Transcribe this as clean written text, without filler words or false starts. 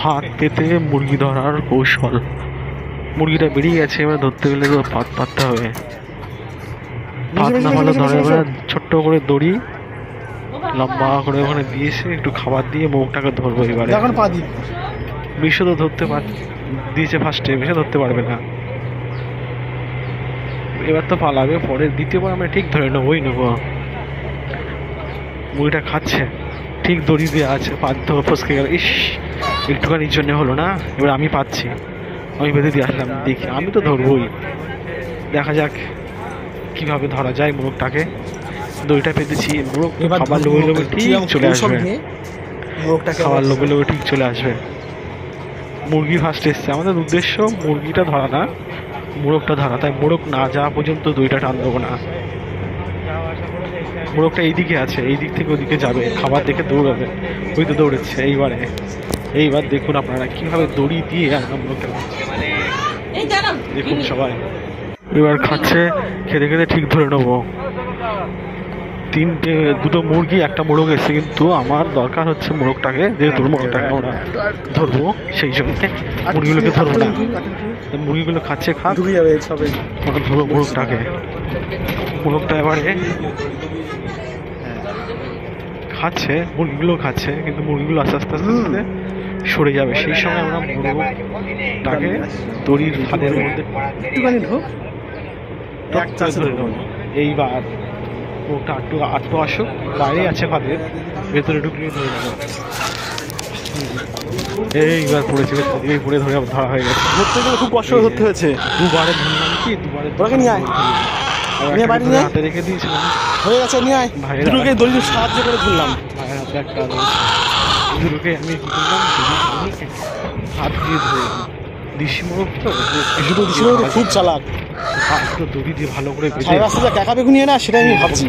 হাত পেতে মুরগি ধরার কৌশল। মুরগিটা বেরিয়ে গেছে, এবার ধরতে গেলে তো পাততে হবে। পাত না হলে ধরে এবার ছোট্ট করে দড়ি লম্বা করে ওখানে দিয়েছে, একটু খাবার দিয়ে মুখটাকে ধরবো। এবারে বিশ্ব তো ধরতে দিয়েছে ফার্স্টে, বিশ্ব ধরতে পারবে না, এবার তো পালাবে। পরে দ্বিতীয়বার আমরা ঠিক ধরে নেবোই নেবো। মুরগিটা খাচ্ছে, ঠিক দড়ি দিয়ে আছে, পাত ফসকে গেল। ইস, একটুখানির জন্য হলো না। এবার আমি পাচ্ছি, আমি বেঁধে দিয়ে আসলাম। দেখি আমি তো ধরবই, দেখা যাক কিভাবে ধরা যায় মোরগটাকে। দড়িটা পেতেছি, মোরগ খাবার লোভে লোভে ঠিক চলে আসবে, খাবার লোভে লোভে ঠিক চলে আসবে। মুরগি ফার্স্ট এসছে, আমাদের উদ্দেশ্য মুরগিটা ধরা না, মোরগটা ধরা। তাই মোরগ না যাওয়া পর্যন্ত দড়িটা টান দেবো না। মোরগটা এইদিকে আছে, এই দিক থেকে ওদিকে যাবে, খাবার দেখে দৌড়াবে। ওই তো দৌড়েছে। এইবার দেখুন আপনারা কিভাবে দড়ি দিয়ে আমরা মোরগটা দেখুন সবাই। এবার খাচ্ছে, খেতে খেতে ঠিক ধরে নেবো। দুটো মুরগি, একটা মোরগ এসছে, কিন্তু আমার দরকার হচ্ছে মোরগটাকে, যেহেতু মোরগটাকে আমরা ধরবো, সেই জন্য মুরগিগুলোকে ধরবো না। মুরগিগুলো খাচ্ছে, ধরবো মোরগটাকে। মোরগটা এবারে খাচ্ছে, মুরগিগুলো খাচ্ছে, কিন্তু মুরগিগুলো আস্তে আস্তে আস্তে আস্তে সরে যাবে। সেই সময় আমরা মোরগটাকে দড়ির ফাঁদের মধ্যে একটুখানি ধরে নেবো। এইবার মোরগটা আটটু আসুক, বাইরে আছে ফাঁদের, ভেতরে ঢুকিয়ে ধরে নেবো। এইবার পড়েছে, এই পড়ে ধরে ধরা হয়ে গেছে। ধরতে গেলে খুব কষ্ট ধরতে হয়েছে। দুবারে ধরলাম কি, দুবারে হাতে রেখে দিয়েছিলাম, হয়ে গেছে। নিয়ে আয়, দুটোকে দড়ি সাহায্য করে ধরলাম। ভাইয়ের হাতে একটা দুটোকে আমি কি করলাম, হাত দিয়ে ধরে দিশি মোরগ তো, খুব চালাক। দড়ি দিয়ে ভালো করে রাস্তাটা কাকা বেগুনিয়ে না, সেটাই আমি ভাবছি।